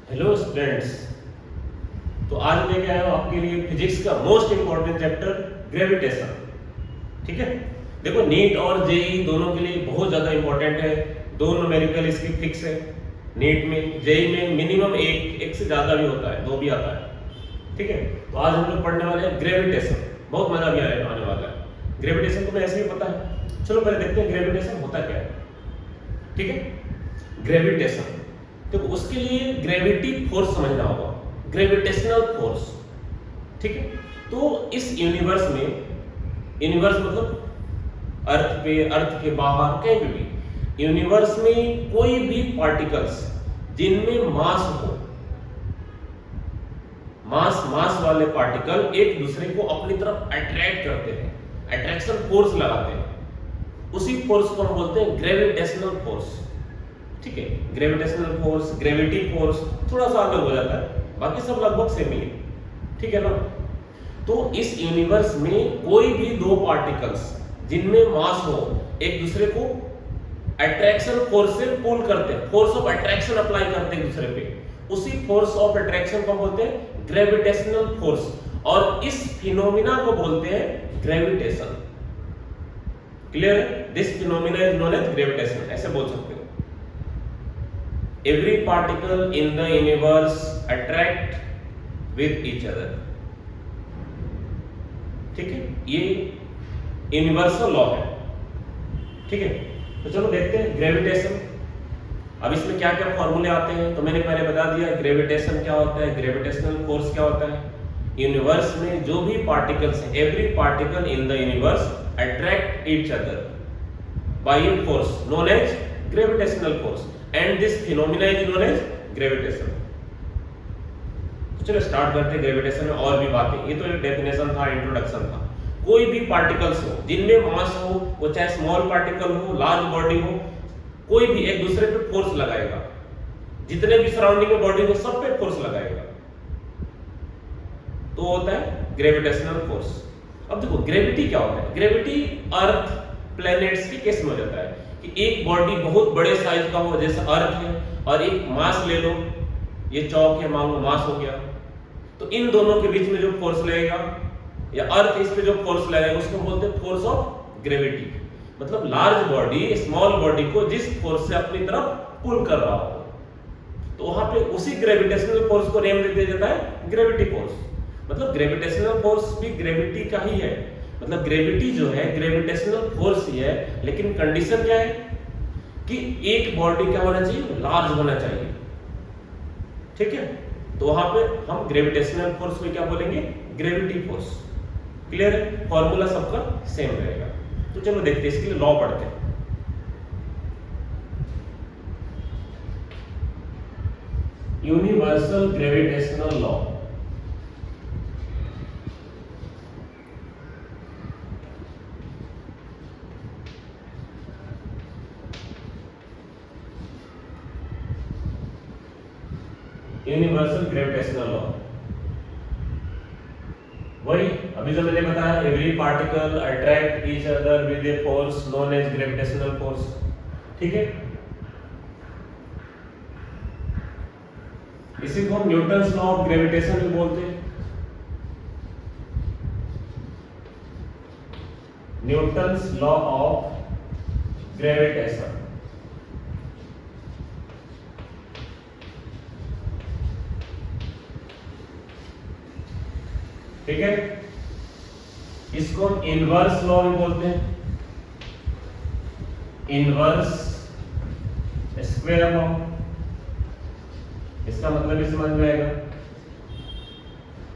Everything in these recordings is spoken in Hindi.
Hello students. तो आज लेके आया हूँ आपके लिए फिजिक्स का मोस्ट इंपॉर्टेंट चैप्टर ग्रेविटेशन। ठीक है, देखो नीट और जेई दोनों के लिए बहुत ज्यादा इंपॉर्टेंट है। दो न्यूमेरिकल इसकी फिक्स है। नीट में, जेई में मिनिमम एक से ज्यादा भी होता है, दो भी आता है। ठीक है, तो आज हम लोग पढ़ने वाले हैं ग्रेविटेशन। बहुत मजा भी आने वाला है। ग्रेविटेशन को ऐसे ही पता है। चलो पहले देखते हैं ग्रेविटेशन होता क्या है। ठीक है, ग्रेविटेशन तो उसके लिए ग्रेविटी फोर्स समझना होगा, ग्रेविटेशनल फोर्स। ठीक है, तो इस यूनिवर्स में, यूनिवर्स मतलब अर्थ के बाहर कहीं भी यूनिवर्स में कोई भी पार्टिकल्स जिनमें मास हो, मास वाले पार्टिकल एक दूसरे को अपनी तरफ अट्रैक्ट करते हैं, अट्रैक्शन फोर्स लगाते हैं। उसी फोर्स को हम बोलते हैं ग्रेविटेशनल फोर्स। ठीक है, ग्रेविटेशनल फोर्स, ग्रेविटी फोर्स थोड़ा सा अलग हो जाता है, बाकी सब लगभग सेम ही है। ठीक है ना। तो इस यूनिवर्स में कोई भी दो पार्टिकल्स जिनमें मास हो एक दूसरे को अट्रैक्शन फोर्स से पुल करते हैं, फोर्स ऑफ अट्रैक्शन अप्लाई करते हैं एक दूसरे पे। उसी फोर्स ऑफ अट्रैक्शन को बोलते हैं ग्रेविटेशनल फोर्स, और इस फिनोमिना को बोलते हैं ग्रेविटेशन। क्लियर है? This phenomena is known as gravitation, ऐसे बोल सकते हो। Every particle in the universe attract with each other। ठीक है, ये यूनिवर्सल लॉ है। ठीक है, तो चलो देखते हैं ग्रेविटेशन। अब इसमें क्या क्या फॉर्मूले आते हैं, तो मैंने पहले बता दिया ग्रेविटेशन क्या होता है, ग्रेविटेशनल फोर्स क्या होता है। यूनिवर्स में जो भी पार्टिकल्स हैं, every particle in the universe attract each other by a force known as gravitational force, and this phenomena is known as gravitation। तो चलो स्टार्ट करते हैं ग्रेविटेशन में और भी बातें। ये तो एक डेफिनेशन था, इंट्रोडक्शन था। कोई भी पार्टिकल्स हो जिनमें मास हो, वो चाहे स्मॉल पार्टिकल हो, लार्ज बॉडी हो, कोई भी एक दूसरे पे फोर्स लगाएगा। जितने भी सराउंडिंग में बॉडी हो सब पे फोर्स लगाएगा, तो होता है ग्रेविटेशनल फोर्स। अब देखो ग्रेविटी क्या होता है। ग्रेविटी अर्थ, प्लैनेट्स के केस में हो जाता है कि एक बॉडी बहुत बड़े साइज का हो, जैसे अर्थ है, और एक मास ले लो, ये चौक है, मान लो मास हो गया, तो इन दोनों के बीच में जो फोर्स लगेगा, या अर्थ इस पे जो फोर्स लगेगा, उसको बोलते हैं फोर्स ऑफ ग्रेविटी। मतलब लार्ज बॉडी स्मॉल बॉडी को जिस फोर्स से अपनी तरफ पुल कर रहा हो, तो वहां पे उसी ग्रेविटेशनल फोर्स को नेम दे दिया जाता है ग्रेविटी फोर्स। मतलब ग्रेविटेशनल फोर्स भी ग्रेविटी का ही है। मतलब ग्रेविटी जो है ग्रेविटेशनल फोर्स ही है, लेकिन कंडीशन क्या है कि एक बॉडी क्या होना चाहिए, लार्ज होना चाहिए। ठीक है, तो वहां पे हम ग्रेविटेशनल फोर्स को क्या बोलेंगे, ग्रेविटी फोर्स। क्लियर है? फॉर्मूला सबका सेम रहेगा। तो चलो देखते हैं, इसके लिए लॉ पढ़ते हैं। Universal gravitational law. Universal gravitational law वही अभी जो मैंने बताया, every particle attract each other with a force known as gravitational force. ठीक है, इसी को हम न्यूटन्स लॉ ऑफ ग्रेविटेशन भी बोलते हैं। Newton's law of gravitation. ठीक है, इसको हम इनवर्स लॉ भी बोलते हैं, इनवर्स स्क्वायर लॉ। इसका मतलब भी समझ में आएगा।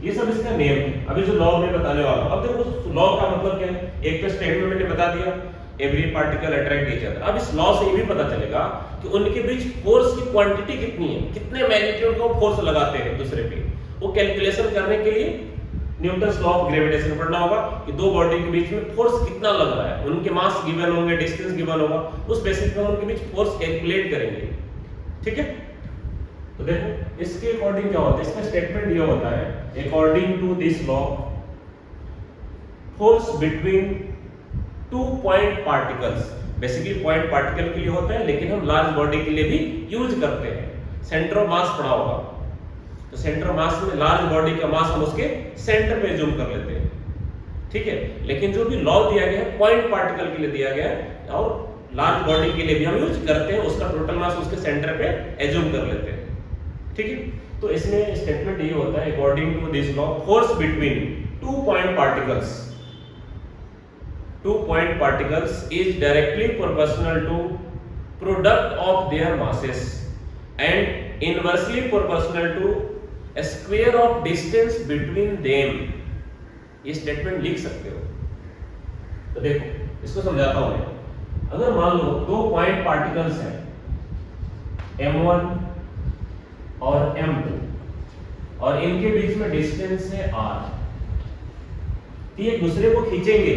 ये सब इसका नेम है। अभी जो लॉ में बताने वाला हूं, अब देखो लॉ का मतलब क्या है। एक तो स्टेटमेंट मैंने बता दिया, every particle attract each other. अब इस लॉ से ये भी पता चलेगा कि उनके बीच फोर्स की क्वांटिटी कितनी है, कितने मैग्नीट्यूड का फोर्स लगाते हैं दूसरे पे। वो कैलकुलेशन करने के लिए न्यूटन्स लॉ ऑफ ग्रेविटेशन पढ़ना होगा कि दो बॉडी के बीच में फोर्स कितना लग रहा है, उनके मास गिवन होंगे, डिस्टेंस गिवन होगा, उस बेसिस पे हम उनके बीच फोर्स कैलकुलेट करेंगे। ठीक है, तो देखो इसके अकॉर्डिंग क्या होता है, इसका स्टेटमेंट ये होता है, according to this law force between two point particles, basically point particle के लिए होता है, लेकिन हम लार्ज बॉडी के लिए भी यूज करते हैं। सेंटर ऑफ मास पढ़ा होगा, तो सेंटर मास में लार्ज बॉडी का मास हम उसके सेंटर पे जूम कर लेते हैं, ठीक है। लेकिन जो भी लॉ दिया गया है पॉइंट पार्टिकल के लिए दिया गया है और लार्ज बॉडी के लिए भी हम यूज करते हैं, उसका टोटल मास उसके सेंटर पे एज्यूम कर लेते हैं, ठीक है। तो इसमें स्टेटमेंट ये होता है according to this law force between 2 point particles is directly proportional to product of their masses and inversely proportional to a square of distance between them। ये स्टेटमेंट लिख सकते हो। तो देखो इसको समझाता हूं मैं। अगर मान लो 2 पॉइंट पार्टिकल्स हैं m1 और m2 और इनके बीच में डिस्टेंस है r, तो ये दूसरे को खींचेंगे,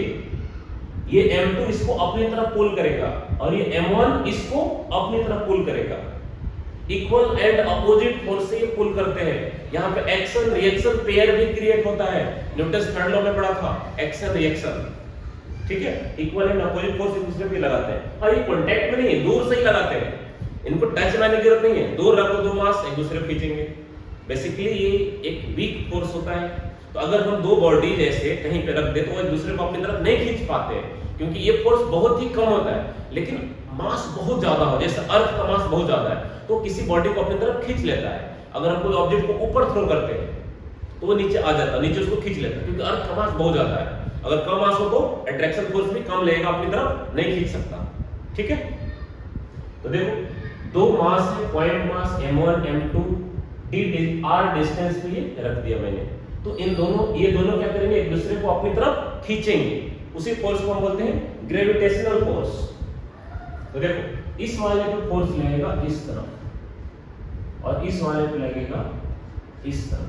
ये m2 इसको अपनी तरफ पुल करेगा और ये m1 इसको अपनी तरफ पुल करेगा। इक्वल एंड अपोजिट फोर्स से ये पुल करते हैं। यहाँ पे एक्शन रिएक्शन पेयर भी क्रिएट होता है, न्यूटन्स थर्ड लॉ में पढ़ा था, एक्शन रिएक्शन, ठीक है। इक्वल एंड अपोजिट फोर्स एक दूसरे पे लगाते हैं और ये कांटेक्ट में नहीं है, दूर से ही लगाते हैं, इनको टच लाने की जरूरत नहीं है, दूर रखो दो मास एक दूसरे को खींचेंगे। बेसिकली ये एक वीक फोर्स होता है। तो अगर हम 2 बॉडी जैसे कहीं पे रख दे तो वो एक दूसरे को अपनी तरफ नहीं खींच पाते हैं, क्योंकि ये फोर्स बहुत ही कम होता है। लेकिन मास बहुत ज्यादा हो, जैसे अर्थ का मास बहुत ज्यादा है तो किसी बॉडी को अपनी तरफ खींच लेता है। अगर हम कोई ऑब्जेक्ट को ऊपर थ्रो करते हैं तो वो नीचे आ जाता है, नीचे उसको खींच लेता है, क्योंकि अर्थ का मास बहुत ज्यादा है। अगर कम मास हो तो अट्रैक्शन फोर्स भी कम लेगा, अपनी तरफ नहीं खींच सकता, ठीक है। तो देखो 2 मास है, point mass m1 m2 r distance पे ये रख दिया मैंने। तो ये दोनों क्या करेंगे, एक दूसरे को अपनी तरफ खींचेंगे। उसी फोर्स को हम बोलते हैं ग्रेविटेशनल फोर्स। तो देखो इस वाले पे फोर्स लगेगा इस तरफ और इस वाले पे लगेगा इस तरफ,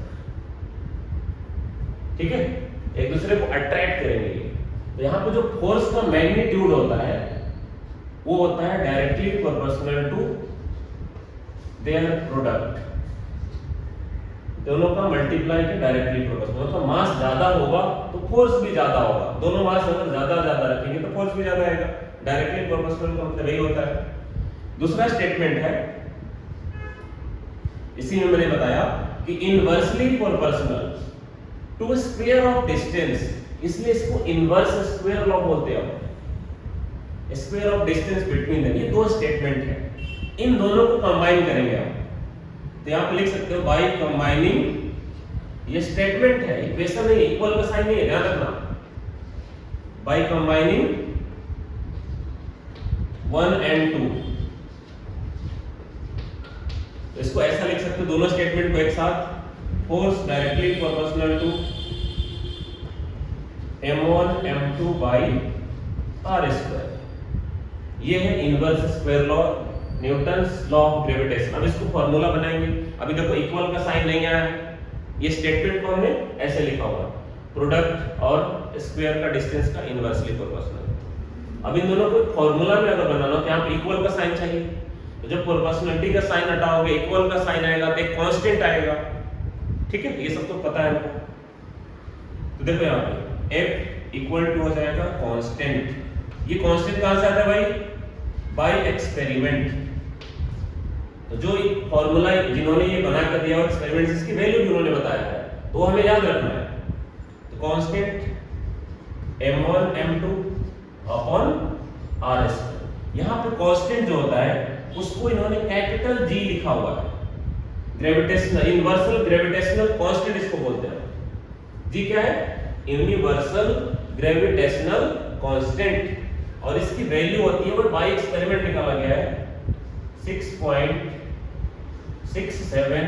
ठीक है, एक दूसरे को अट्रैक्ट करेंगे। तो यहाँ पे जो फोर्स का मैग्नीट्यूड होता है वो होता है directly proportional to their product, दोनों का मल्टीप्लाई के डायरेक्टली प्रोपोर्शनल। तो मास ज्यादा होगा तो फोर्स भी ज्यादा होगा, दोनों मास अगर ज्यादा रखेंगे तो फोर्स भी ज्यादा आएगा। डायरेक्टली प्रोपोर्शनल का मतलब यही होता है। दूसरा स्टेटमेंट है, इसी में मैंने बताया कि inversely proportional to square of distance, इसलिए इसको इनवर्स स्क्वायर लॉ बोलते हैं। Square of distance between them, ये 2 स्टेटमेंट है, इन दोनों को कंबाइन करेंगे हम। तो यहां पे लिख सकते हो बाय कंबाइनिंग, ये स्टेटमेंट है, इक्वेशन नहीं, इक्वल का साइन नहीं है, ध्यान रखना। बाय कंबाइनिंग 1 and 2, तो इसको ऐसा लिख सकते हो दोनों स्टेटमेंट को एक साथ, force directly proportional to m1 m2 by r square. ये है inverse square law, Newton's law of gravitation. अब इसको फार्मूला बनाएंगे। अभी देखो इक्वल का साइन नहीं आया है, ये स्टेटमेंट को हमने ऐसे लिखा हुआ, प्रोडक्ट और स्क्वायर का डिस्टेंस का इनवर्सली प्रोपोर्शनल। अब इन दोनों को फार्मूला में अगर बनाना तो यहाँ पे इक्वल का साइन चाहिए, तो जब प्रोपोर्शनलिटी का साइन हटाओगे इक्वल का साइन आएगा तो एक कांस्टेंट आएगा, ठीक है, ये सब तो पता है हमको। तो देखो यहाँ पे f इक्वल टू हो जाएगा कांस्टेंट। ये कांस्टेंट कहां से आता है भाई, बाय एक्सपेरिमेंट। तो जो फार्मूला जिन्होंने ये बना कर दिया और एक्सपेरिमेंट इसकी वैल्यू भी उन्होंने बताया है, तो हमें याद रखना है। तो constant m1 m2 upon r square. यहाँ पे कांस्टेंट जो होता है उसको इन्होंने कैपिटल G लिखा हुआ है, ग्रेविटेशनल यूनिवर्सल ग्रेविटेशनल कांस्टेंट इसको बोलते हैं। G क्या है, यूनिवर्सल ग्रेविटेशनल कांस्टेंट, और इसकी वैल्यू होती है, वो बाय एक्सपेरिमेंट निकाला गया है 6.67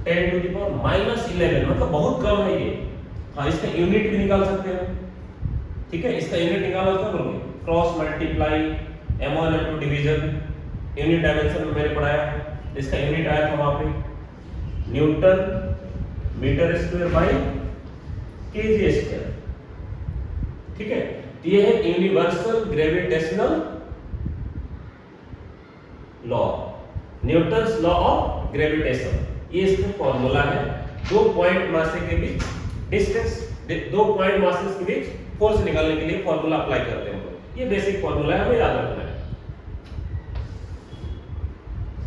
10 टू द पावर -11, मतलब बहुत कम है ये। हाँ, इसका यूनिट भी निकाल सकते हैं, ठीक है, इसका यूनिट निकालना तो करोगे, cross multiply m1 m2 division, unit dimension में मैंने पढ़ाया, इसका यूनिट आया था वहां पे newton metre square by KG square, ठीक है। ये है universal gravitational law, Newton's law of gravitation. ये इसका फॉर्मूला है। 2 पॉइंट मास के बीच डिस्टेंस, 2 पॉइंट मासेस के बीच फोर्स निकालने के लिए फॉर्मूला अप्लाई करते हैं। ये बेसिक फॉर्मूला है, हमें याद रखना है।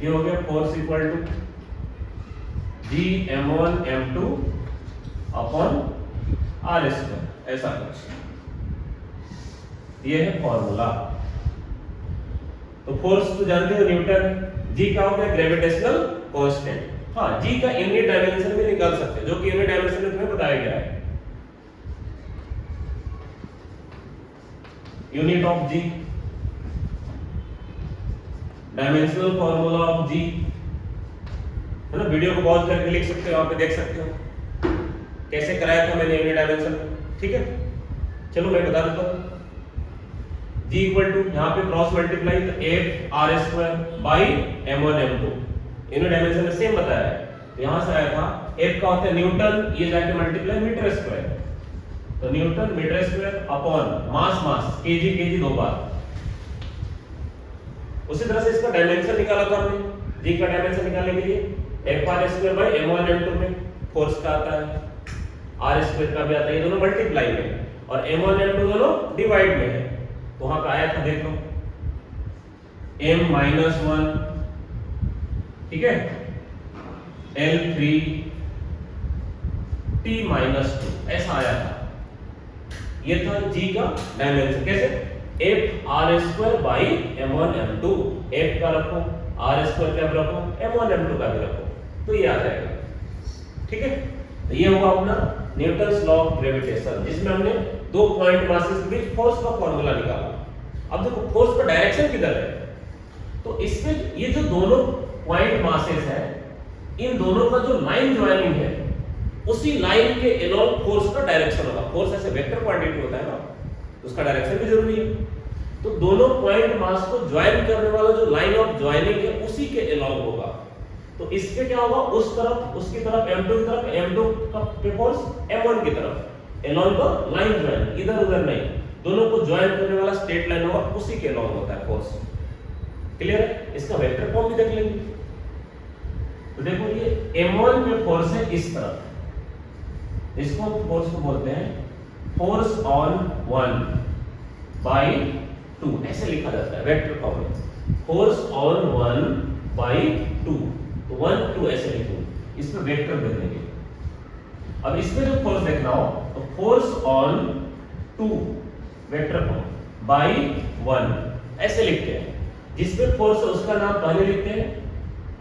ये हो गया force equal to G m1 m2 upon R square, ऐसा कुछ ये है फॉर्मूला। तो फोर्स तो जानते हो न्यूटन, जी का हो गया ग्रेविटेशनल कांस्टेंट। हाँ, जी का यूनिट डायमेंशन में निकाल सकते हैं, जो कि यूनिट डायमेंशन में तुम्हें बताया गया है। Unit of G, dimensional formula of G, है ना। वीडियो को पॉज करके लिख सकते हो, वहां पे देख सकते हो कैसे कराया था मैंने यूनिट डायमेंशन। ठीक है, चलो मैं बता देता हूं। G इक्वल टू यहाँ पे क्रॉस मल्टीप्लाई, तो f r square by m1 m2, unit dimension में सेम बताया है। तो यहां से आया था f का होता है न्यूटन, ये जाके मल्टीप्लाई मीटर स्क्वायर, तो newton metre square upon mass KG दो बार। उसी तरह से इसका डायमेंशन निकाला था हमने, g का डायमेंशन निकालने के लिए f r square by m1 m2 में फोर्स का आता है, r स्क्वायर का भी आता है, ये दोनों मल्टीप्लाई में है, और m1 m2 दोनों डिवाइड में है। तो वहां पे आया था, देख लो m-1, ठीक है, L3 t-2, ऐसा आया था। ये था g का डायमेंशन। कैसे? f r square by m1 m2, f का रखो, r स्क्वायर का भी रखो, m1 m2 का भी रखो, तो ये आ जाएगा। ठीक है, तो ये हुआ अपना न्यूटन्स लॉ ऑफ ग्रेविटेशन, जिसमें हमने दो पॉइंट मासेस के बीच फोर्स का फॉर्मूला निकाला। अब देखो फोर्स का डायरेक्शन किधर है, तो इसमें ये जो दोनों पॉइंट मासेस है, इन दोनों का जो लाइन ज्वाइनिंग है, उसी लाइन के अलोंग फोर्स का डायरेक्शन होगा। फोर्स ऐसे वेक्टर क्वांटिटी होता है ना, तो उसका डायरेक्शन भी जरूरी है। तो दोनों पॉइंट मास को ज्वाइन करने वाला जो लाइन ऑफ ज्वाइनिंग है, उसी के अलोंग होगा। तो इसके क्या होगा, उस तरफ, उसकी तरफ m2 की तरफ, m2 का फोर्स m1 की तरफ, अलोंग द लाइन ज्वाइन, इधर उधर नहीं, दोनों को ज्वाइन करने वाला स्ट्रेट लाइन होगा, उसी के अलोंग होता है फोर्स। क्लियर है? इसका वेक्टर फॉर्म भी देख लेंगे। तो देखो ये m1 में फोर्स है इस तरफ, इसको फोर्स को बोलते हैं फोर्स ऑन 1 बाई 2, ऐसे लिखा जाता है वेक्टर फॉर्म में, फोर्स ऑन 1 बाई 2, तो 1 2 ऐसे लिखो, इसमें वेक्टर दे देंगे। अब इसमें जो फोर्स देखना हो, तो force on 2 vector form by 1 ऐसे लिखते हैं। जिसपे फोर्स है उसका नाम पहले लिखते हैं,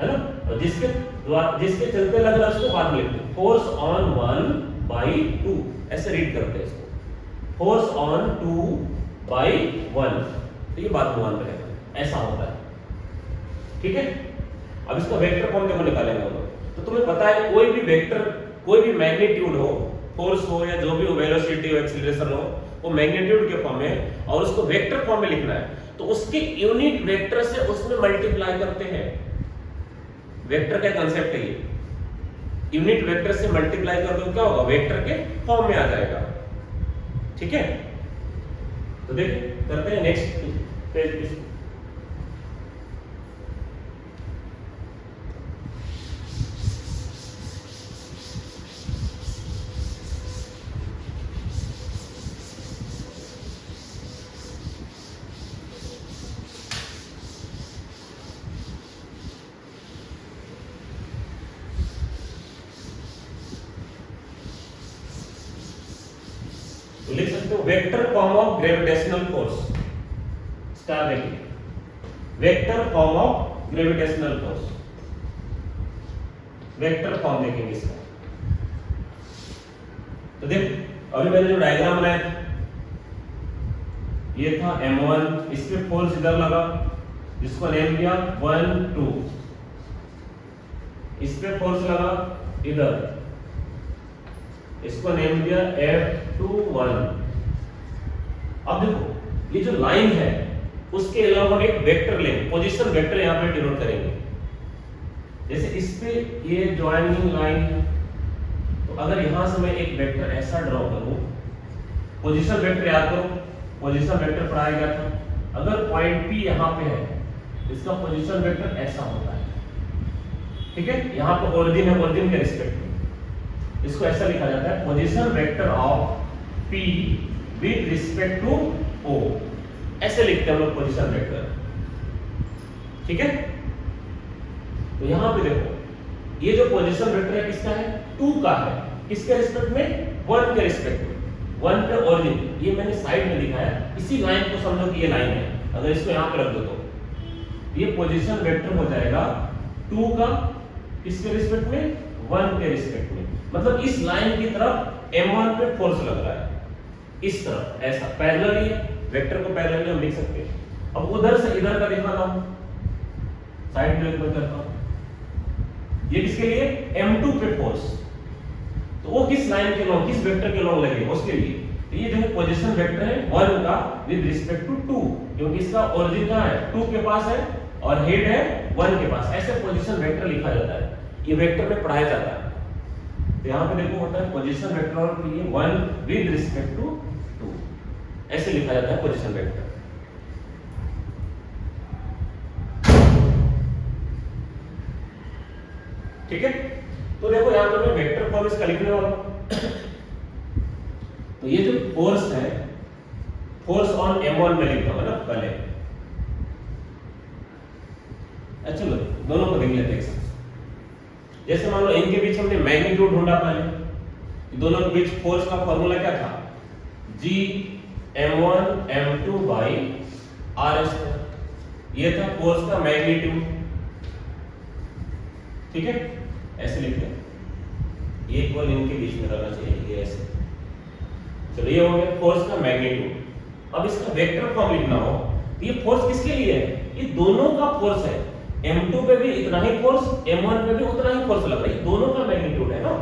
है ना, और जिसके चलते लग रहा है उसको बाद में लिखते हैं। फोर्स ऑन 1 बाई 2 ऐसे रीड करते हैं इसको, फोर्स ऑन 2 बाई 1, तो ये बात मान रहेगा, ऐसा होता है। ठीक है, अब इसका वेक्टर फॉर्म देखो निकालेंगे हम लोग। तो तुम्हें पता है कोई भी वेक्टर, कोई भी मैग्नीट्यूड हो, फोर्स हो या जो भी हो, वेलोसिटी हो, एक्सीलरेशन हो, वो मैग्नीट्यूड के फॉर्म में, और उसको वेक्टर फॉर्म में लिखना है, तो उसके यूनिट वेक्टर से उसमें मल्टीप्लाई करते हैं। वेक्टर का कंसेप्ट है ये, यूनिट वेक्टर से मल्टीप्लाई कर दो, क्या होगा, वेक्टर के फॉर्म में आ जाएगा। ठीक है, तो देखिए करते हैं नेक्स्ट पेज पे। तो लिख सकते हो vector form of gravitational force, star देखिए, vector form of gravitational force, vector form देखेंगे इसका। तो देख, अभी मैंने जो डायग्राम बनाया था, ये था m1, इस पे फोर्स इधर लगा, जिसको नेम दिया 1 2, इस पे फोर्स लगा इधर, इसको नेम दिया F2 1। अब देखो ये जो लाइन है, उसके अलावा हम एक वेक्टर लेंगे, पोजीशन वेक्टर यहां पे डिनोट करेंगे। जैसे इस पे ये ज्वाइनिंग लाइन है, तो अगर यहां से मैं एक वेक्टर ऐसा ड्रॉ करूं, पोजीशन वेक्टर याद करो, पोजीशन वेक्टर पढ़ाया गया था। अगर पॉइंट P यहां पे है, इसका पोजीशन वेक्टर ऐसा होता है। ठीक है, यहां पे ओरिजिन है, ओरिजिन के रिस्पेक्ट में इसको ऐसा लिखा जाता है, position vector of P with respect to O, ऐसे लिखते हैं हम लोग पोजीशन वेक्टर। ठीक है, तो यहां पे देखो ये जो पोजीशन वेक्टर है किसका है, 2 का है। किसके रिस्पेक्ट में, 1 के रिस्पेक्ट में, 1 पे ओरिजिन। ये मैंने साइड में दिखाया, इसी लाइन को समझो कि ये लाइन है। अगर इसको यहाँ पे रख दो तो ये पोजीशन वेक्टर हो जाएगा 2 का, किसके रिस्पेक्ट में, 1 के रिस्पेक्ट में। मतलब इस लाइन की तरफ m1 पे फोर्स लग रहा है, इस तरफ ऐसा पैरेलल ही है, वेक्टर को पैरेलल हम लिख सकते हैं। अब उधर से इधर का दिखाता हूं, साइड में एक बार करता हूं। ये किसके लिए, m2 पे फोर्स, तो वो किस लाइन के लॉन्ग, किस वेक्टर के लॉन्ग लगेगा उसके लिए। तो ये जो है पोजीशन वेक्टर है 1 का विद रिस्पेक्ट टू 2, क्योंकि इसका ओरिजिन कहां है, 2 के पास है और हेड है 1 के पास। ऐसे पोजीशन वेक्टर लिखा जाता है, ये वेक्टर में पढ़ाया जाता है। तो यहां पे देखो होता है पोजीशन वेक्टर और ये 1 विद रिस्पेक्ट टू 2, ऐसे लिखा जाता है पोजीशन वेक्टर। ठीक है, तो देखो यहां पे मैं वेक्टर फॉर्म इसका लिखने वाला हूं। तो ये जो फोर्स है, फोर्स ऑन m1 में लिखता हूं ना पहले। अच्छा लो दोनों को देख लेते हैं। जैसे मान लो इनके बीच हमने मैग्नीट्यूड ढूंढा पहले, दोनों के बीच फोर्स का फॉर्मूला क्या था, G m1 m2 by r²। ये था फोर्स का मैग्नीट्यूड। ठीक है, ऐसे लिखते हैं, ये इक्वल इनके बीच में रहना चाहिए, ये ऐसे। चलो ये हो गया फोर्स का मैग्नीट्यूड। अब इसका वेक्टर फॉर्म लिखना हो तो ये फोर्स किसके लिए है, ये दोनों का फोर्स है। m2 पे भी इतना ही फोर्स, m1 पे भी उतना ही फोर्स लग रहा है, दोनों का मैग्नीट्यूड है ना,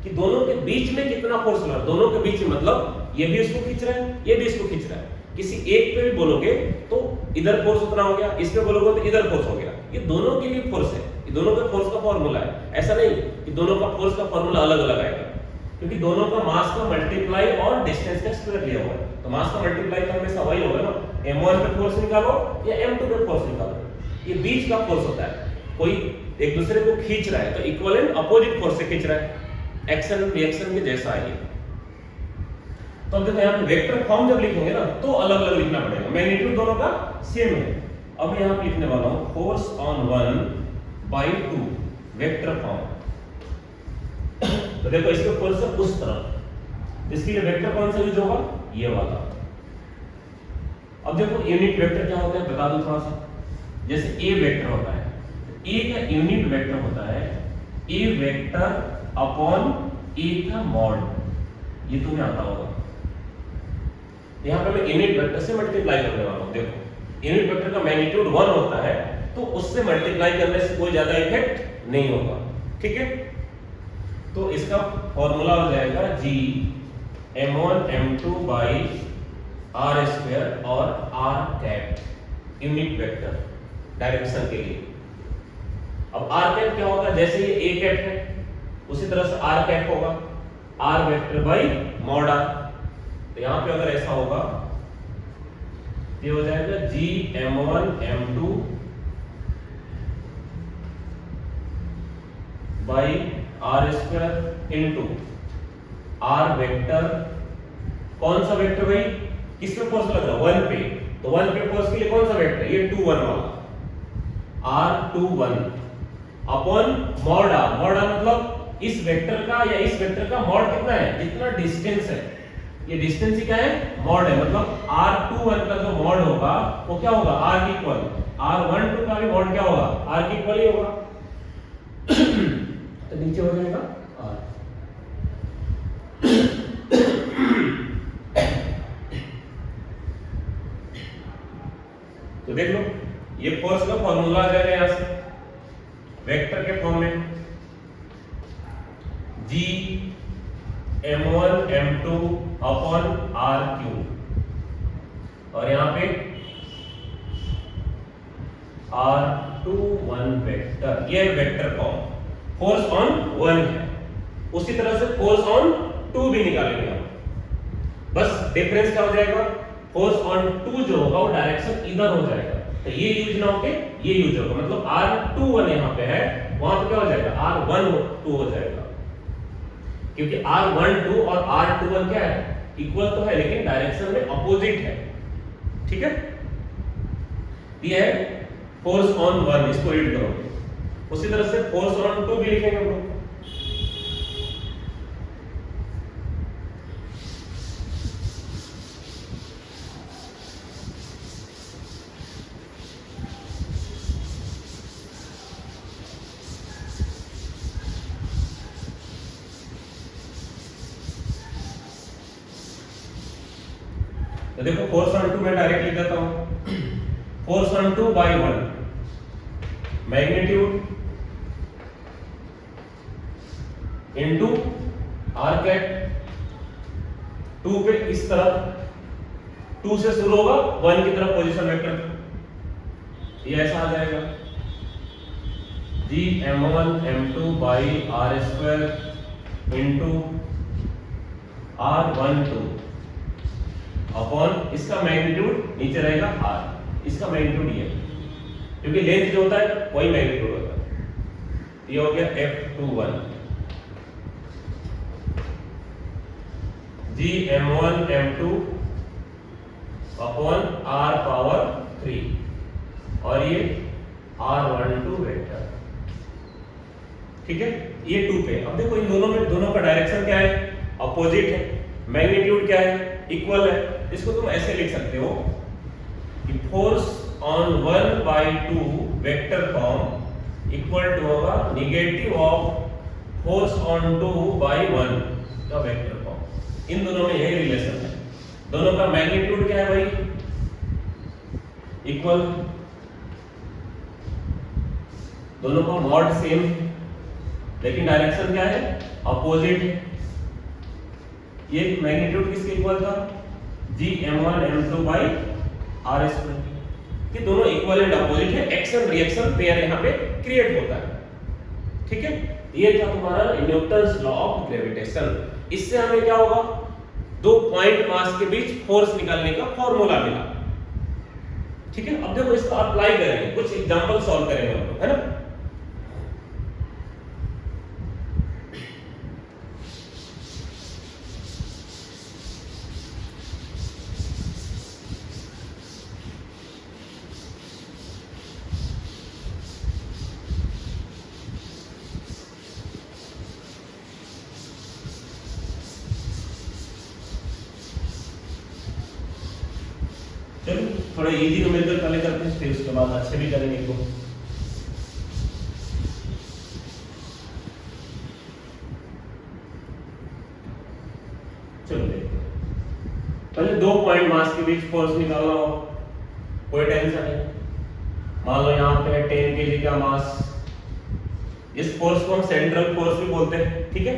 कि दोनों के बीच में कितना फोर्स लग रहा है। दोनों के बीच में मतलब ये भी इसको खींच रहा है, ये भी इसको खींच रहा है। किसी एक पे भी बोलोगे तो इधर फोर्स उतना हो गया, इस पे बोलोगे तो इधर फोर्स हो गया। ये दोनों के लिए फोर्स है, ये दोनों के फोर्स का फॉर्मूला है। ऐसा नहीं कि दोनों का फोर्स का फॉर्मूला अलग अलग आएगा, क्योंकि दोनों का मास का मल्टीप्लाई और डिस्टेंस का स्क्वायर लिया हुआ है। तो मास का मल्टीप्लाई तो हमेशा वही होगा ना, m1 पे फोर्स निकालो या m2 पे फोर्स निकालो, ये बीच का फोर्स होता है। कोई एक दूसरे को खींच रहा है तो इक्विवेलेंट अपोजिट फोर्स से खींच रहा है, एक्शन रिएक्शन के जैसा है ये। तो अब देखो यहाँ पे वेक्टर फॉर्म जब लिखेंगे ना तो अलग अलग लिखना पड़ेगा, मैग्नीट्यूड दोनों का सेम है। अब यहाँ पे लिखने वाला हूँ फोर्स ऑन 1/2 वेक्टर फॉर्म। तो देखो इसके फोर्स है उस तरफ, इसके लिए वेक्टर कौन सा यूज होगा, ये वाला। अब देखो यूनिट वेक्टर क्या होता है बता दो थोड़ा सा। जैसे ए वेक्टर होता है, ए का यूनिट वेक्टर होता है ए वेक्टर अपॉन ए का मॉड, ये तुम्हें आता होगा। यहाँ पे मैं यूनिट वेक्टर से मल्टीप्लाई करने वाला हूँ। देखो यूनिट वेक्टर का मैग्नीट्यूड 1 होता है, तो उससे मल्टीप्लाई करने से कोई ज्यादा इफेक्ट नहीं होगा। ठीक है, तो इसका फॉर्मूला हो जाएगा G m1 m2 by r² और r cap unit vector direction के लिए। अब r कैप क्या होगा, जैसे ये a कैप है उसी तरह से r कैप होगा r vector by mod r। तो यहां पे अगर ऐसा होगा ये हो जाएगा G m1 m2 by r² into r vector. कौन सा वेक्टर भाई, किस पे फोर्स लग रहा है, 1 पे, तो 1 पे फोर्स के लिए कौन सा वेक्टर है, ये 2 1 वाला r21 upon mod r। Mod r मतलब इस वेक्टर का या इस वेक्टर का मॉड कितना है, जितना डिस्टेंस है, ये डिस्टेंस ही क्या है, मॉड है। मतलब r21 का जो मॉड होगा वो क्या होगा, r की इक्वल। r12 का भी मॉड क्या होगा, r की इक्वल ही होगा। तो नीचे हो जाएगा r। तो देख लो ये फोर्स का फॉर्मूला आ जाएगा यहां से वेक्टर के फॉर्म में, G m1 m2 upon r3, और यहां पे r21 वेक्टर, ये वेक्टर फॉर्म। फोर्स ऑन 1 है, उसी तरह से फोर्स ऑन 2 भी निकालेंगे हम। बस डिफरेंस क्या हो जाएगा, फोर्स ऑन 2 जो होगा वो डायरेक्शन इधर हो जाएगा, तो ये यूज ना होके ये यूज होगा। मतलब r21 यहाँ पे है, वहां पे क्या हो जाएगा, r12 हो जाएगा, क्योंकि r12 और r21 क्या है, इक्वल तो है लेकिन डायरेक्शन में अपोजिट है। ठीक है, ये है फोर्स ऑन 1, इसको रीड करो। उसी तरह से फोर्स ऑन 2 भी लिखेंगे हम लोग। तो देखो फोर्स ऑन 2 मैं डायरेक्ट लिख देता हूं, force on 2 by 1 magnitude into R cat 2 पे इस तरफ 2 से शुरू होगा 1 की तरफ पोजीशन वेक्टर, ये ऐसा आ जाएगा G m1 m2 by R square into r12 upon इसका मैग्नीट्यूड नीचे रहेगा r, इसका मैग्नीट्यूड ये क्योंकि लेंथ जो होता है वही मैग्नीट्यूड होता है। ये हो गया f21 जी m1 m2 upon r power 3 और ये r12 वेक्टर, ठीक है। ये 2 पे, अब देखो इन दोनों में दोनों का डायरेक्शन क्या है, अपोजिट है, मैग्नीट्यूड क्या है, इक्वल है। इसको तुम ऐसे लिख सकते हो कि force on 1 by 2 vector form equal to होगा negative of force on 2 by 1 का वेक्टर फॉर्म। इन दोनों में यही रिलेशन है, दोनों का मैग्नीट्यूड क्या है भाई, इक्वल, दोनों का मॉड सेम है लेकिन डायरेक्शन क्या है, अपोजिट है। ये मैग्नीट्यूड किसके इक्वल था, जी m1 m2 by R square. ये दोनों इक्वल एंड अपोजिट है, एक्शन रिएक्शन पेयर यहाँ पे क्रिएट होता है, ठीक है। ये था तुम्हारा न्यूटन्स लॉ ऑफ ग्रेविटेशन। इससे हमें क्या होगा, दो पॉइंट मास के बीच फोर्स निकालने का फॉर्मूला मिला, ठीक है। अब देखो इसको अप्लाई करेंगे, कुछ एग्जांपल सॉल्व करेंगे हम लोग, है ना। चलो थोड़ा इजी को मिलकर पहले करते हैं, फिर उसके बाद अच्छे भी करेंगे इसको। चलो देखते हैं, पहले दो पॉइंट मास के बीच फोर्स निकालना हो, कोई टेंशन नहीं। मान लो यहाँ पे 10 kg का मास, इस फोर्स को हम सेंट्रल फोर्स भी बोलते हैं, ठीक है।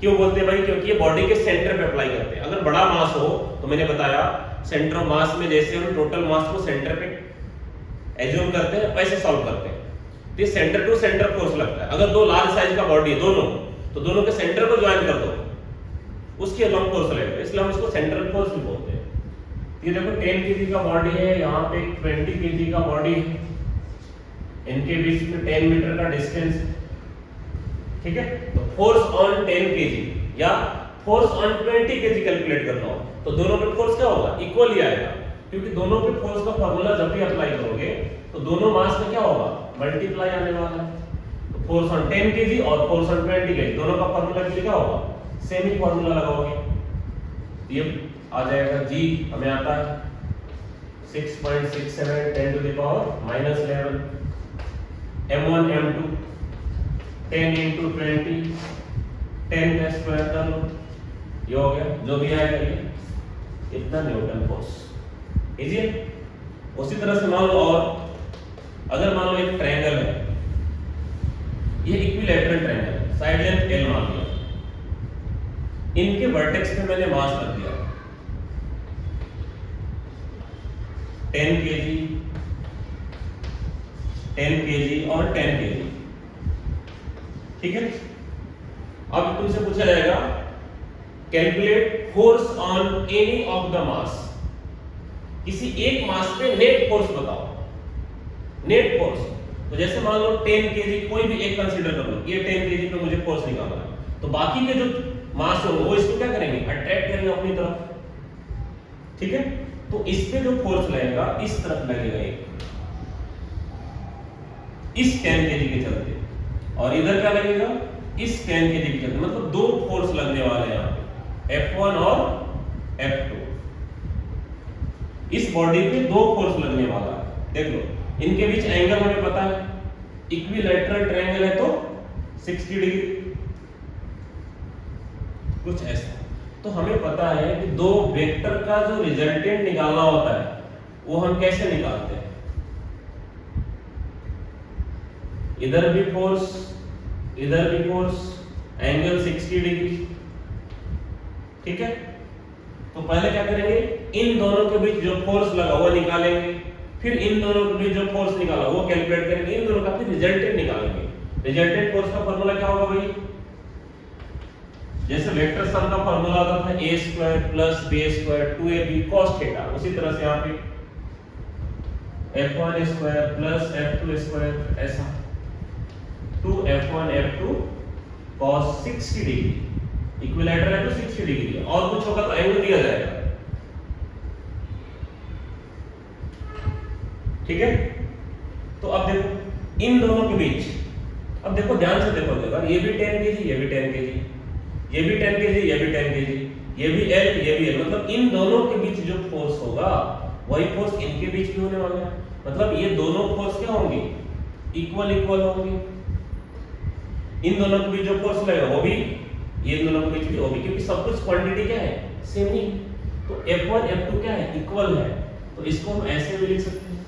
क्यों बोलते हैं भाई, क्योंकि ये बॉडी के सेंटर पे अप्लाई करते हैं। अगर बड़ा मास हो तो मैंने बताया सेंटर ऑफ मास में जैसे हम टोटल मास को सेंटर पे एज्यूम करते हैं वैसे सॉल्व करते हैं, तो ये सेंटर टू सेंटर फोर्स लगता है। अगर दो लार्ज साइज का बॉडी है दोनों, तो दोनों के सेंटर को ज्वाइन कर दो, उसके अलॉन्ग फोर्स लगेगा, इसलिए हम इसको सेंट्रल फोर्स भी बोलते हैं। ये देखो 10 kg का बॉडी है, यहाँ पे 20 kg का बॉडी है, इनके बीच में 10 मीटर का डिस्टेंस है, ठीक है। तो फोर्स ऑन 10 kg या फोर्स ऑन 20 kg कैलकुलेट करना हो तो दोनों पे फोर्स क्या होगा, इक्वल ही आएगा, क्योंकि दोनों पे फोर्स का फार्मूला जब भी अप्लाई करोगे तो दोनों मास में क्या होगा, मल्टीप्लाई आने वाला है। तो फोर्स ऑन 10 kg और फोर्स ऑन 20 kg दोनों का फार्मूला क्या होगा, सेम ही फार्मूला लगाओगे। ये आ जाएगा जी, हमें आता है 6.67 10 to the power -11 m1 m2 10 into 20 10 का स्क्वायर कर लो, ये हो गया, जो भी आएगा ये इतना न्यूटन फोर्स, इजी है। उसी तरह से मान लो, और अगर मान लो एक ट्रायंगल है, ये इक्विलैटरल ट्रायंगल है, साइड लेंथ l मान लिया, इनके वर्टेक्स पे मैंने मास रख दिया 10 kg 10 kg और 10 kg, ठीक है। अब तुमसे पूछा जाएगा calculate force on any of the mass, किसी एक मास पे नेट फोर्स बताओ, नेट फोर्स। तो जैसे मान लो 10 kg कोई भी एक कंसीडर कर लो, ये 10 kg पे मुझे फोर्स निकालना है, तो बाकी के जो मास होंगे वो इसको क्या करेंगे, अट्रैक्ट करेंगे अपनी तरफ, ठीक है। तो इस पे जो फोर्स लगेगा इस तरफ लगेगा, एक इस 10 kg के चलते और इधर क्या लगेगा, इस टेन के जी के, मतलब दो फोर्स लगने वाले हैं यहाँ पे, F1 और F2। इस बॉडी पे दो फोर्स लगने वाला है। देख लो, इनके बीच एंगल हमें पता है, इक्विलैटरल ट्रायंगल है तो 60 डिग्री, कुछ ऐसा। तो हमें पता है कि दो वेक्टर का जो रिजल्टेंट निकालना होता है वो हम कैसे निकालते हैं, इधर भी फोर्स, इधर भी फोर्स, एंगल 60 डिग्री, ठीक है। तो पहले क्या करेंगे, इन दोनों के बीच जो फोर्स लगा वो निकालेंगे, फिर इन दोनों के बीच जो फोर्स निकाला वो कैलकुलेट करेंगे, इन दोनों का फिर रिजल्टेंट निकालेंगे। रिजल्टेंट फोर्स का फार्मूला क्या होगा भाई, जैसे वेक्टर सम का फार्मूला होता था a square plus b square 2ab cos theta, उसी तरह से यहाँ पे f1 square plus f2 square, ऐसा 2f1 f2 cos 60 degree, equilateral है तो 60 डिग्री है, और कुछ होगा तो एंगल दिया जाएगा, ठीक है। तो अब देखो इन दोनों के बीच, अब देखो ध्यान से देखो, ये भी 10 kg, ये भी 10 kg, ये भी 10 kg, ये भी 10 kg, ये भी L, ये भी L, मतलब इन दोनों के बीच जो फोर्स होगा वही फोर्स इनके बीच भी होने वाला है। मतलब ये दोनों फोर्स क्या होंगे, इक्वल इक्वल होंगे। इन दोनों के बीच जो फोर्स लगेगा वो भी, ये इन दोनों के बीच भी वो भी, क्योंकि सब कुछ क्वांटिटी क्या है, सेम ही। तो F1 F2 क्या है, इक्वल है, तो इसको हम ऐसे भी लिख सकते हैं,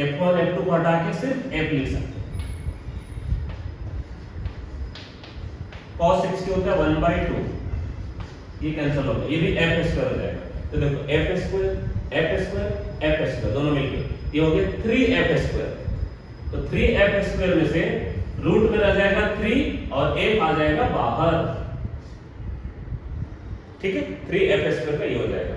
F1 F2 को हटा के सिर्फ F लिख सकते हैं। cos 60 होता है 1/2, ये कैंसिल हो गया, ये भी f स्क्वायर हो जाएगा। तो देखो f स्क्वायर दोनों मिलकर ये हो गया 3f स्क्वायर। तो 3f स्क्वायर में से रूट में रह जाएगा 3 और f आ जाएगा बाहर, ठीक है। 3f स्क्वायर का ये हो जाएगा,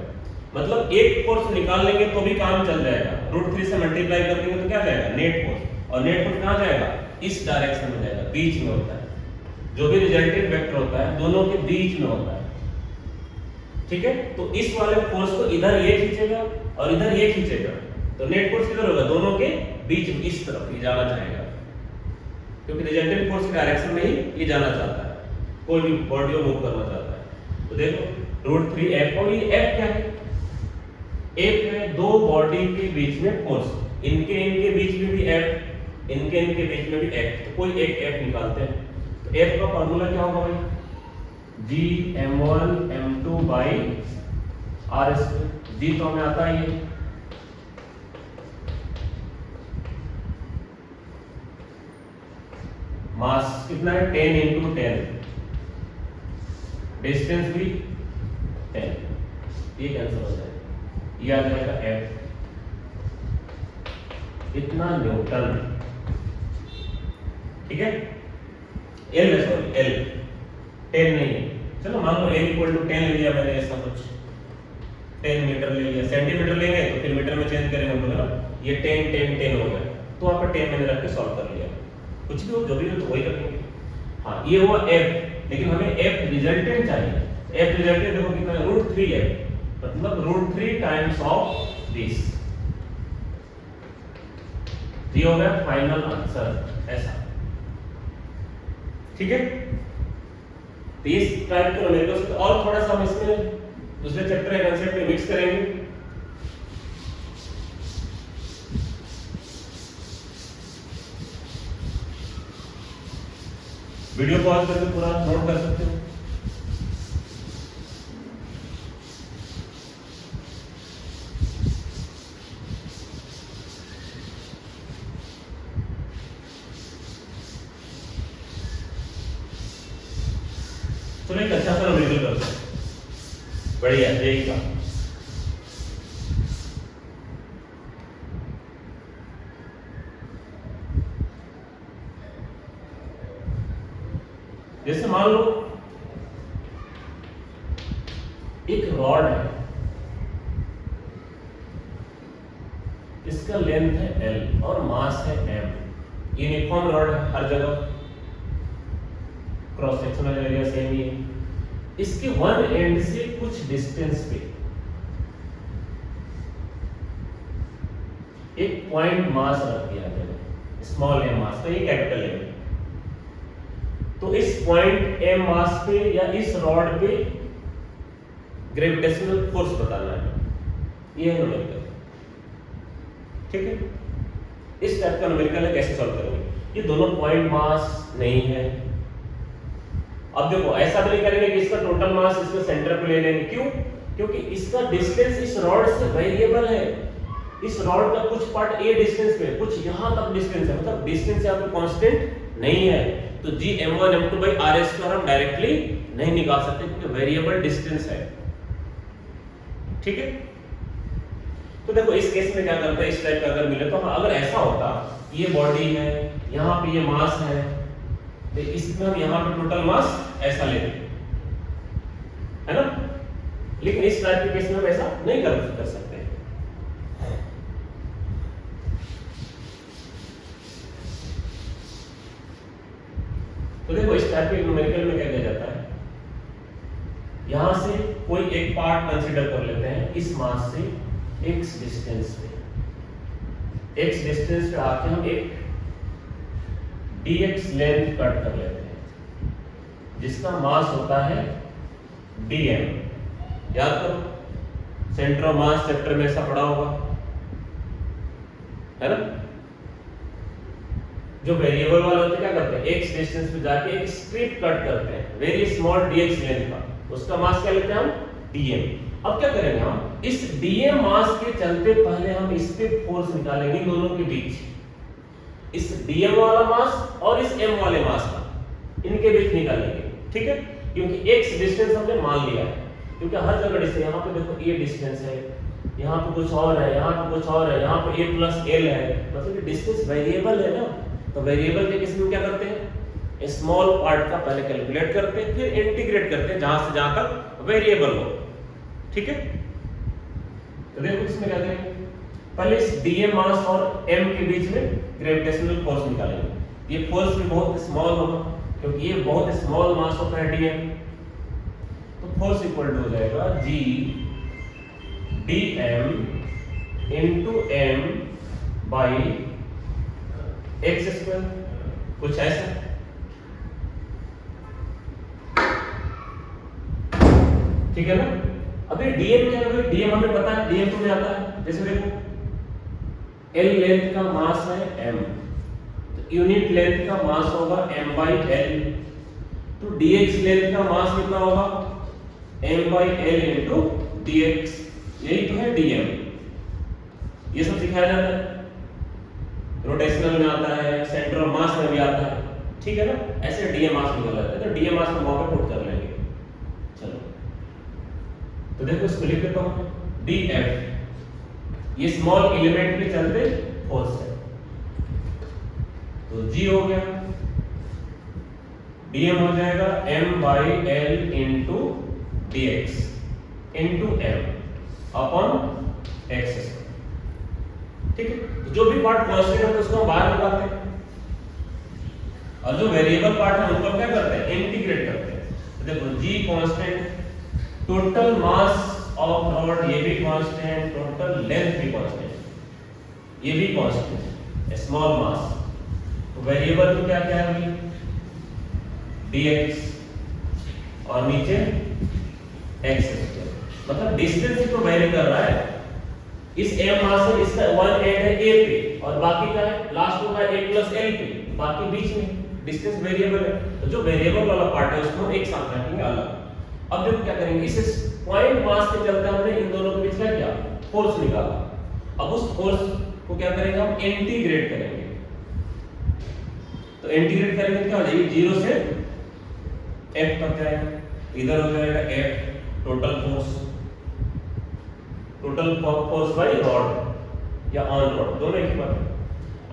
मतलब एक फोर्स निकाल लेंगे तो भी काम चल जाएगा, √3 से मल्टीप्लाई कर देंगे तो क्या जाएगा, नेट फोर्स, और नेट फोर्स कहां जाएगा, इस डायरेक्शन में जाएगा, बीच में होता है। जो भी रिजल्टेंट वेक्टर होता है दोनों के बीच में होता है, ठीक है। तो इस वाले फोर्स को इधर ये खींचेगा और इधर ये खींचेगा, तो नेट फोर्स किधर होगा, दोनों के बीच में, इस तरफ ये जाना चाहेगा, क्योंकि रिजल्टेंट फोर्स के डायरेक्शन में ही ये जाना चाहता है, कोई भी बॉडी को मूव करना चाहता है। तो देखो √3f, और ये f क्या है, f है दो बॉडी के बीच में फोर्स, इनके बीच में भी f, इनके बीच में भी f, तो कोई एक f निकालते हैं। तो f का फार्मूला क्या होगा भाई, Gm1 m2 by r square, g तो हमें आता है, ये मास कितना है 10 × 10, डिस्टेंस भी 10, ये कैंसिल हो जाएगा, ये आ जाएगा f, इतना न्यूटन, ठीक है। L है, सॉरी L 10 नहीं है, चलो मान लो L = 10 ले लिया मैंने, ऐसा कुछ 10 मीटर ले लिया, सेंटीमीटर लेंगे तो फिर मीटर में चेंज करेंगे हम लोग ना, ये 10 हो गया, तो वहां पर 10 मैंने रख के सॉल्व कर लिया, कुछ भी हो जो भी हो तो वही रखेंगे। हाँ ये हुआ f, लेकिन हमें f रिजल्टेंट चाहिए, f रिजल्टेंट देखो कितना है, √3f, मतलब √3 टाइम्स ऑफ दिस, ये हो गया फाइनल आंसर, ऐसा, ठीक है। तो इस टाइप के न्यूमेरिकल्स और थोड़ा सा हम इसमें दूसरे चैप्टर के कांसेप्ट में मिक्स करेंगे। वीडियो पॉज करके पूरा नोट कर सकते हो। तो एक अच्छा सा न्यूमेरिकल करते हैं, बढ़िया यही का, जैसे मान लो एक रॉड है, इसका लेंथ है L और मास है M, यूनिफॉर्म रॉड है हर जगह, क्रॉस सेक्शनल एरिया सेम ही है, इसके वन एंड से कुछ डिस्टेंस पे एक पॉइंट मास रख दिया जाए, स्मॉल एम मास पे, ये कैपिटल एम। तो इस पॉइंट एम मास पे या इस रॉड पे ग्रेविटेशनल फोर्स बताना है, ये है न्यूमेरिकल। ठीक है, इस टाइप का न्यूमेरिकल है, कैसे सॉल्व करेंगे? ये दोनों पॉइंट मास नहीं है। अब देखो ऐसा भी नहीं करेंगे कि इसका टोटल मास इसके सेंटर पे ले लेंगे, क्यों? क्योंकि इसका डिस्टेंस इस रॉड से वेरिएबल है। इस रॉड का कुछ पार्ट ए डिस्टेंस पे, कुछ यहां तक डिस्टेंस है, मतलब डिस्टेंस यहां पे कांस्टेंट नहीं है। तो g m1 m2 by r² हम डायरेक्टली नहीं निकाल सकते क्योंकि वेरिएबल डिस्टेंस है। ठीक है, तो देखो इस केस में क्या करते हैं, इस टाइप का अगर मिले तो हाँ, अगर ऐसा होता ये बॉडी है, यहाँ पे ये मास है, तो इसमें हम यहाँ पे टोटल मास ऐसा लेते है ना, लेकिन इस टाइप के केस में हम ऐसा नहीं कर सकते। तो देखो इस टाइप के न्यूमेरिकल में क्या किया जाता है, यहां से कोई एक पार्ट कंसीडर कर लेते हैं इस मास से x डिस्टेंस पे, x डिस्टेंस पे आके हम एक dx लेंथ कट कर लेते हैं जिसका मास होता है dm। याद करो सेंटर ऑफ मास चैप्टर में ऐसा पढ़ा होगा, है ना। जो वेरिएबल वाले होते क्या करते हैं, x डिस्टेंस पे जाके एक स्ट्रिप कट करते हैं वेरी स्मॉल dx लेंथ का, उसका मास क्या लेते हैं हम, dm। अब क्या करेंगे हम, इस dm मास के चलते पहले हम इस पे फोर्स निकालेंगे दोनों के बीच, इस dm वाला मास और इस m वाले मास का, इनके बीच निकालेंगे। ठीक है, क्योंकि x डिस्टेंस हमने मान लिया है, क्योंकि हर जगह डिस्टेंस, यहाँ पे देखो ये डिस्टेंस है, यहाँ पे कुछ और है, यहाँ पे कुछ और है, यहाँ पे a प्लस l है, मतलब ये डिस्टेंस वेरिएबल है ना। तो वेरिएबल के केस में क्या करते हैं, स्मॉल पार्ट का पहले कैलकुलेट करते हैं, फिर इंटीग्रेट करते हैं जहां से जहां तक वेरिएबल हो। ठीक है, तो देखो इसमें क्या करेंगे, पहले इस dm मास और m के बीच में ग्रेविटेशनल फोर्स निकालेंगे। ये फोर्स भी बहुत स्मॉल होगा क्योंकि ये बहुत स्मॉल मास होता है dm। तो फोर्स इक्वल टू हो जाएगा g dm into m by x², कुछ ऐसा। ठीक है ना। अभी dm क्या है, dm हमें पता है, dm तुम्हें आता है, जैसे देखो l लेंथ का मास है m, तो यूनिट लेंथ का मास होगा m by l, तो dx लेंथ का मास कितना होगा, m by l into dx, यही तो है dm। ये सब सिखाया जाता है, रोटेशनल में आता है, सेंटर ऑफ मास में भी आता है। ठीक है ना, ऐसे dm मास निकल जाता है, तो dm मास को वहां पे पुट कर लेंगे। चलो तो देखो इसको लिख देता हूं, df ये स्मॉल एलिमेंट के चलते फोर्स है, तो g हो गया, dm हो जाएगा m by l into dx into m upon x। ठीक है, तो जो भी पार्ट कांस्टेंट है तो उसको हम बाहर निकालते हैं, और जो वेरिएबल पार्ट है उनको क्या करते हैं, इंटीग्रेट करते हैं। तो देखो g constant, total mass of rod ये भी कांस्टेंट, टोटल लेंथ भी कांस्टेंट, ये भी कांस्टेंट, स्मॉल मास। तो वेरिएबल तो क्या क्या है, dx और नीचे x², मतलब डिस्टेंस तो वेरी कर रहा है। इस m मास से इसका वन एंड है a पे और बाकी का है लास्ट में a प्लस l पे, बाकी बीच में डिस्टेंस वेरिएबल है। तो जो वेरिएबल वाला पार्ट है उसको हम एक साथ रखेंगे अलग। अब देखो क्या करेंगे, इस पॉइंट मास के चलते हमने इन दोनों के बीच क्या किया, फोर्स निकाला। अब उस फोर्स को क्या करेंगे, हम इंटीग्रेट करेंगे। तो इंटीग्रेट करेंगे क्या हो जाएगी, 0 से f तक जाएगा, इधर हो जाएगा f total force, total force by rod या ऑन रॉड, दोनों एक ही बात है।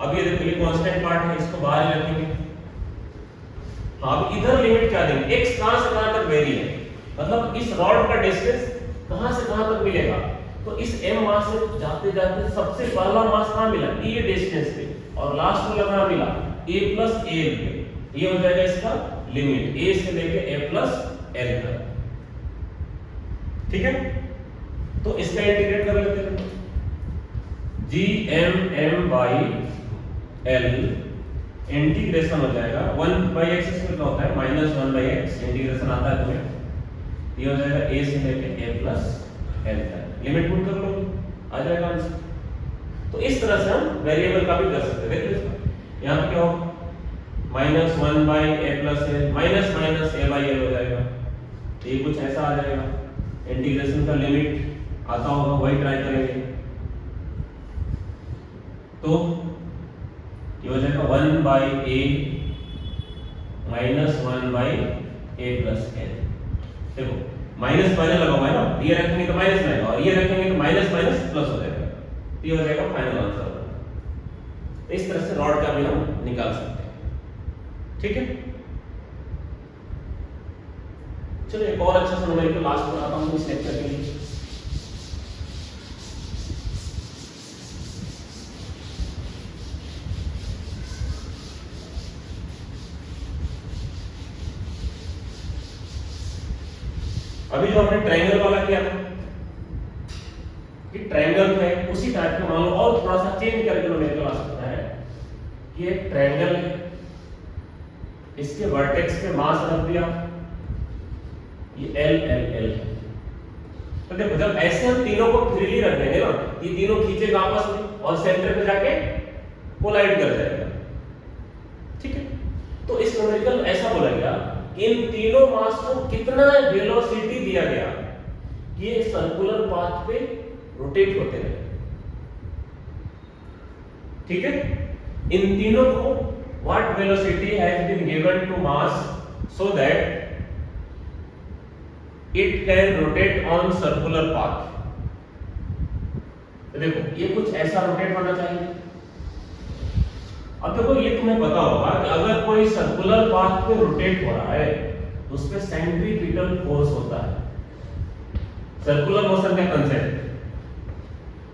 अब ये देखो ये कांस्टेंट पार्ट है, इसको बाहर ही रखेंगे। हाँ, अब इधर लिमिट क्या देंगे, x कहां से कहां तक वेरी है, मतलब इस रॉड का डिस्टेंस कहां से कहां तक मिलेगा। तो इस m मास से जाते जाते सबसे पहला मास कहां मिला, e डिस्टेंस पे, और लास्ट वाला कहां मिला, a प्लस l पे। ये हो जाएगा इसका लिमिट, a से लेके a प्लस l तक। ठीक है, तो इसका इंटीग्रेट कर लेते हैं, g m m by L integration हो जाएगा 1/x इसमें क्या होता है -1/x इंटीग्रेशन आता है तुम्हें, ये हो जाएगा a से लेके a प्लस l तक, लिमिट पुट कर लो आ जाएगा आंसर। तो इस तरह से हम वेरिएबल का भी कर सकते हैं। देखो इसमें यहाँ पे क्या होगा -1/a plus l minus minus a/l हो जाएगा, ये कुछ ऐसा आ जाएगा। इंटीग्रेशन का लिमिट आता होगा वही ट्राई करेंगे, तो ये हो जाएगा 1/a minus 1/a plus l। देखो माइनस पहले लगा हुआ है ना, ये रखेंगे तो माइनस रहेगा और ये रखेंगे तो माइनस माइनस प्लस हो जाएगा, तो ये हो जाएगा फाइनल आंसर। तो इस तरह से रॉड का भी हम निकाल सकते हैं, ठीक है। चलो एक और अच्छा सा न्यूमेरिकल लास्ट बनाता हूं इस लेक्चर के लिए। अभी जो हमने ट्रायंगल वाला किया था कि ट्रायंगल है उसी टाइप का मान लो और थोड़ा सा चेंज करके न्यूमेरिकल आ सकता है कि एक ट्रायंगल है, इसके वर्टेक्स पे मास रख दिया, ये L L L है। तो देखो जब ऐसे हम तीनों को फ्रीली रख देंगे ना, ये तीनों खींचेगा आपस में और सेंटर पे जाके कोलाइड कर जाएगा, ठीक है। तो इस न्यूमेरिकल ऐसा बोला गया कि इन तीनों मास को कितना वेलोसिटी दिया गया कि ये सर्कुलर पाथ पे रोटेट होते रहे, ठीक है। इन तीनों को what velocity has been given to mass so that it can rotate on circular path. तो देखो ये कुछ ऐसा रोटेट होना चाहिए। अब देखो ये तुम्हें पता होगा कि अगर कोई सर्कुलर पाथ पे रोटेट हो रहा है तो उसमें सेंट्रीपिटल फोर्स होता है, सर्कुलर मोशन का कंसेप्ट।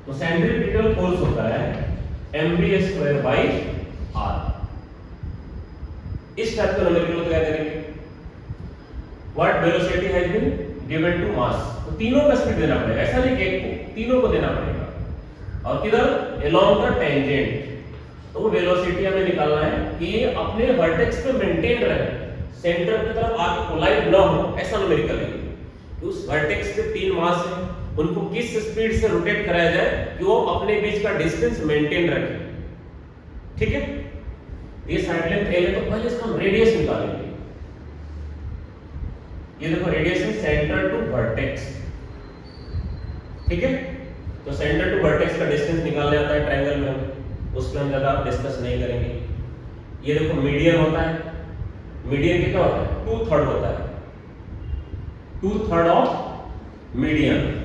तो सेंट्रीपिटल फोर्स होता है mv²/r। इस टाइप का न्यूमेरिकल क्या करेंगे, what velocity has been given to mass. तो तीनों का स्पीड देना पड़ेगा, ऐसा नहीं कि एक को, तीनों को देना पड़ेगा और किधर अलोंग द टेंजेंट। तो वेलोसिटी हमें निकालना है कि ये अपने वर्टेक्स पे मेंटेन रहे, सेंटर की तरफ आके कोलाइड ना हो, ऐसा न्यूमेरिकल है। तो उस वर्टेक्स पे तीन मास है, उनको किस स्पीड से रोटेट कराया जाए कि वो अपने बीच का डिस्टेंस मेंटेन रखे, ठीक है। ये साइड लेंथ L है, तो पहले इसका हम रेडियस निकालेंगे। ये देखो रेडियस है सेंटर टू वर्टेक्स, ठीक है। तो सेंटर टू वर्टेक्स का डिस्टेंस निकालने आता है ट्रायंगल में, उसको हम ज्यादा डिस्कस नहीं करेंगे। ये देखो मीडियन होता है, मीडियन क्या होता है 2/3 होता है, 2/3 ऑफ मीडियन।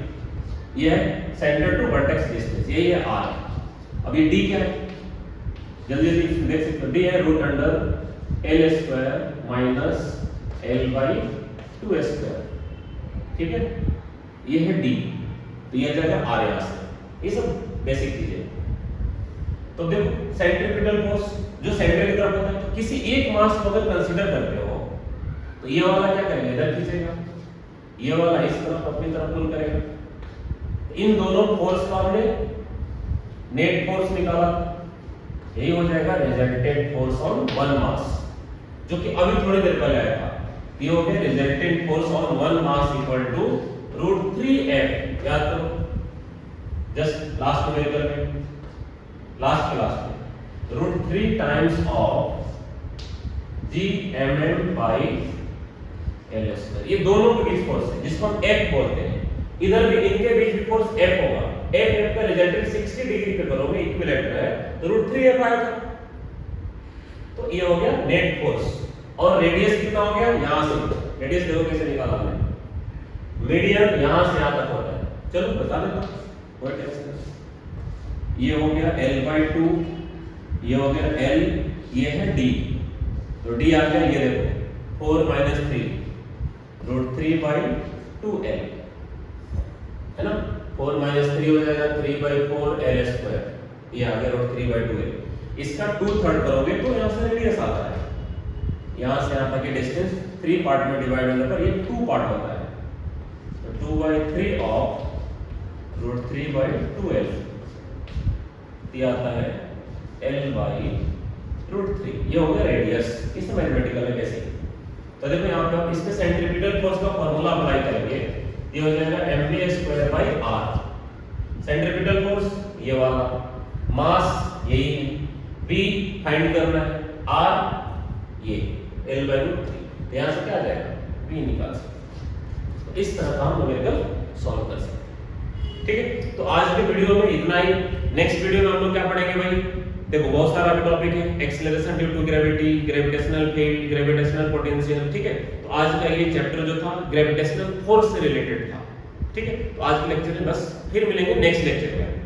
ये है सेंटर टू वर्टेक्स डिस्टेंस, ये है r। अब ये d क्या है, जल्दी जल्दी देख सकते हो, d है √L² माइनस L/2² ठीक है। ये है d, तो ये जाएगा r यहां से। ये सब बेसिक चीजें। तो देखो सेंट्रीपिटल फोर्स जो सेंटर की तरफ होता है, तो किसी एक मास को अगर कंसीडर करते हो तो ये वाला क्या करेगा, इधर खींचेगा, ये वाला इस तरफ अपनी तरफ पुल करेगा। इन दोनों फोर्स का हमने नेट फोर्स निकाला, यही हो जाएगा रिजल्टेंट फोर्स ऑन वन मास, जो कि अभी थोड़ी देर पहले आया था। ये हो गया resultant force on one mass equal to √3f। याद करो जस्ट लास्ट न्यूमेरिकल में, लास्ट क्लास में √3 टाइम्स ऑफ Gmm/L²। ये दोनों के बीच फोर्स है जिसको हम F बोलते हैं। इधर भी इनके बीच भी फोर्स F होगा। F का रिजल्टेंट 60 डिग्री पे करोगे इक्विलेटरल है तो √3f आएगा। तो ये हो गया नेट फोर्स। और रेडियस कितना हो गया, यहां से रेडियस देखो कैसे निकाला हमने, मीडियन यहां से यहां तक होता है। चलो बता देता हूं, कोई टेंशन नहीं। ये हो गया L/2, ये हो गया L, ये है D। तो D आ गया, ये देखो 4 - 3 √3/2L है ना। 4 - 3 हो जाएगा 3/4 L²। ये आ गया √3/2L। इसका 2/3 करोगे तो यहां से रेडियस आता है, यहां से यहां तक के डिस्टेंस 3 पार्ट में डिवाइड होने पर ये 2 पार्ट होता है। तो 2/3 ऑफ √3/2L ये आता है L/2। √3 ये हो गया रेडियस। इस मैथमेटिकल में कैसे, तो देखो यहाँ पे आप इसमें सेंट्रीपिटल फोर्स का फार्मूला अप्लाई करेंगे, ये हो जाएगा mv²/r। सेंट्रीपिटल फोर्स ये वाला, मास यही है, v फाइंड करना है, r ये L/√3, तो यहाँ से क्या आ जाएगा v निकाल सकते। तो इस तरह का हम न्यूमेरिकल सॉल्व कर सकते हैं। ठीक है, तो आज के वीडियो में इतना ही। नेक्स्ट वीडियो में हम लोग क्या पढ़ेंगे भाई, देखो बहुत सारा भी टॉपिक है, acceleration due to gravity, gravitational field, gravitational potential. ठीक है, तो आज का ये चैप्टर जो था ग्रेविटेशनल फोर्स से रिलेटेड था। ठीक है, तो आज के लेक्चर में बस, फिर मिलेंगे नेक्स्ट लेक्चर में।